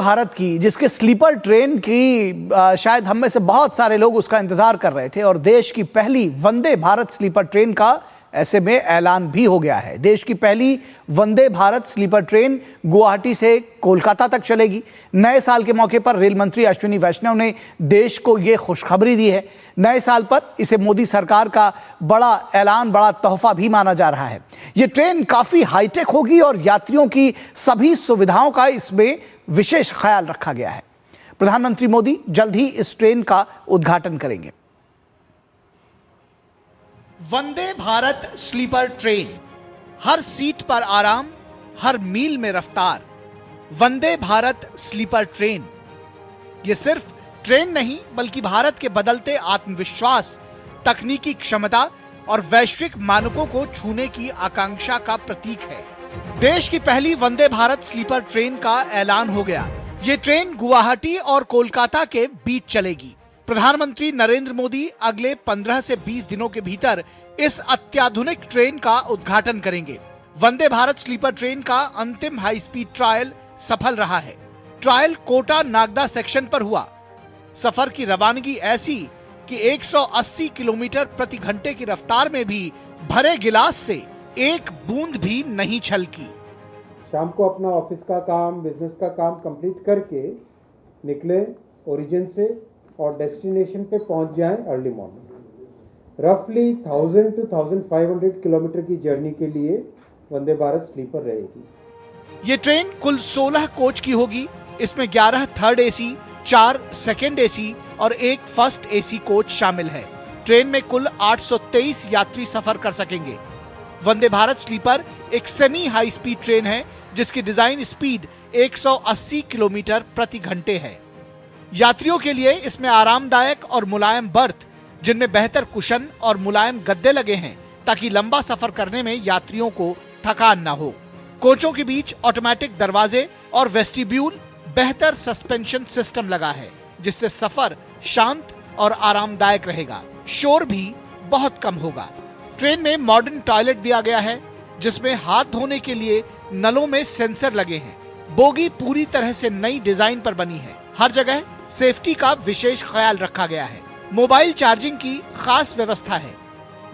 भारत की जिसके sleeper train की शायद हम में से बहुत सारे लोग उसका इंतजार कर रहे थे और देश की पहली वंदे भारत स्लीपर ट्रेन का ऐसे में ऐलान भी हो गया है। देश की पहली वंदे भारत स्लीपर ट्रेन गुवाहाटी से कोलकाता तक चलेगी। नए साल के मौके पर रेल मंत्री अश्विनी वैष्णव ने देश को यह खुशखबरी दी है। नए साल पर इसे मोदी सरकार का बड़ा ऐलान, बड़ा तोहफा भी माना जा रहा है। यह ट्रेन काफी हाईटेक होगी और यात्रियों की सभी सुविधाओं का इसमें विशेष ख्याल रखा गया है। प्रधानमंत्री मोदी जल्द ही इस ट्रेन का उद्घाटन करेंगे। वंदे भारत स्लीपर ट्रेन, हर सीट पर आराम, हर मील में रफ्तार। वंदे भारत स्लीपर ट्रेन ये सिर्फ ट्रेन नहीं बल्कि भारत के बदलते आत्मविश्वास, तकनीकी क्षमता और वैश्विक मानकों को छूने की आकांक्षा का प्रतीक है। देश की पहली वंदे भारत स्लीपर ट्रेन का ऐलान हो गया। ये ट्रेन गुवाहाटी और कोलकाता के बीच चलेगी। प्रधानमंत्री नरेंद्र मोदी अगले 15 से 20 दिनों के भीतर इस अत्याधुनिक ट्रेन का उद्घाटन करेंगे। वंदे भारत स्लीपर ट्रेन का अंतिम हाई स्पीड ट्रायल सफल रहा है। ट्रायल कोटा नागदा सेक्शन पर हुआ। सफर की रवानगी ऐसी कि 180 किलोमीटर प्रति घंटे की रफ्तार में भी भरे गिलास से एक बूंद भी नहीं छलकी। शाम को अपना ऑफिस का काम, बिजनेस का काम कंप्लीट करके निकले ओरिजिन से और डेस्टिनेशन पे पहुंच जाएं अर्ली मॉर्निंग। रफली 1000 to 1500 किलोमीटर की जर्नी के लिए वंदे भारत स्लीपर रहेगी। ये ट्रेन कुल 16 कोच की होगी। इसमें 11 थर्ड एसी, 4 सेकेंड एसी और 1 फर्स्ट एसी कोच शामिल है। ट्रेन में कुल 823 यात्री सफर कर सकेंगे। वंदे भारत स्लीपर एक सेमी हाई स्पीड ट्रेन है जिसकी डिजाइन स्पीड 180 किलोमीटर प्रति घंटे है। यात्रियों के लिए इसमें आरामदायक और मुलायम बर्थ, जिनमें बेहतर कुशन और मुलायम गद्दे लगे हैं ताकि लंबा सफर करने में यात्रियों को थकान न हो। कोचों के बीच ऑटोमेटिक दरवाजे और वेस्टिब्यूल, बेहतर सस्पेंशन सिस्टम लगा है जिससे सफर शांत और आरामदायक रहेगा। शोर भी बहुत कम होगा। ट्रेन में मॉडर्न टॉयलेट दिया गया है जिसमें हाथ धोने के लिए नलों में सेंसर लगे हैं। बोगी पूरी तरह से नई डिजाइन पर बनी है। हर जगह सेफ्टी का विशेष ख्याल रखा गया है। मोबाइल चार्जिंग की खास व्यवस्था है।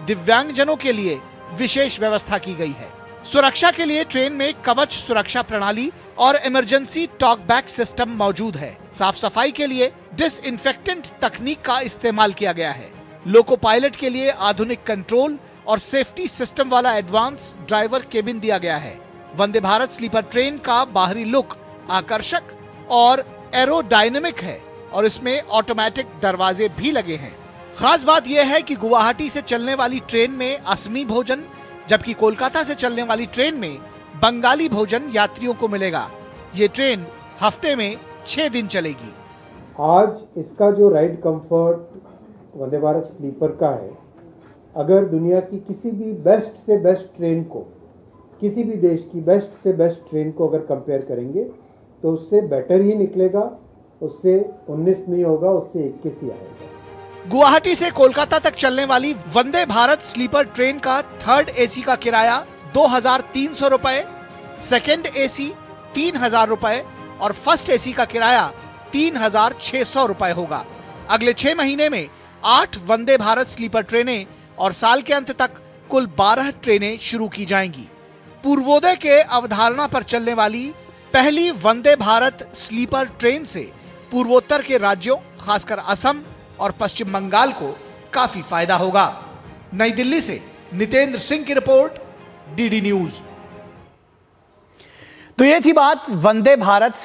दिव्यांगजनों के लिए विशेष व्यवस्था की गई है। सुरक्षा के लिए ट्रेन में कवच सुरक्षा प्रणाली और इमरजेंसी टॉक बैक सिस्टम मौजूद है। साफ सफाई के लिए डिसइंफेक्टेंट तकनीक का इस्तेमाल किया गया है। लोको पायलट के लिए आधुनिक कंट्रोल और सेफ्टी सिस्टम वाला एडवांस ड्राइवर केबिन दिया गया है। वंदे भारत स्लीपर ट्रेन का बाहरी लुक आकर्षक और एरोडायनेमिक है और इसमें ऑटोमेटिक दरवाजे भी लगे हैं। खास बात यह है कि गुवाहाटी से चलने वाली ट्रेन में असमी भोजन, जबकि कोलकाता से चलने वाली ट्रेन में बंगाली भोजन यात्रियों को मिलेगा। ये ट्रेन हफ्ते में 6 दिन चलेगी। आज इसका जो ride comfort Vande Bharat sleeper का है, अगर दुनिया की किसी भी बेस्ट से बेस्ट ट्रेन को, किसी भी देश की बेस्ट से बेस्ट ट्रेन को अगर कंपेयर करेंगे तो उससे बेटर ही निकलेगा। उससे 19 नहीं होगा, उससे 21 ही आएगा। गुवाहाटी से कोलकाता तक चलने वाली वंदे भारत स्लीपर ट्रेन का थर्ड एसी का किराया 2300 रुपए, सेकेंड एसी 3000 रुपए और फर्स्ट एसी का किराया 3600 रुपए होगा। अगले 6 महीने में 8 वंदे भारत स्लीपर ट्रेनें और साल के अंत तक कुल 12 ट्रेनें शुरू की जाएंगी। पूर्वोदय के अवधारणा पर चलने वाली पहली वंदे भारत स्लीपर ट्रेन से पूर्वोत्तर के राज्यों, खासकर असम और पश्चिम बंगाल को काफी फायदा होगा। नई दिल्ली से नितेंद्र सिंह की रिपोर्ट, डीडी न्यूज। तो ये थी बात वंदे भारत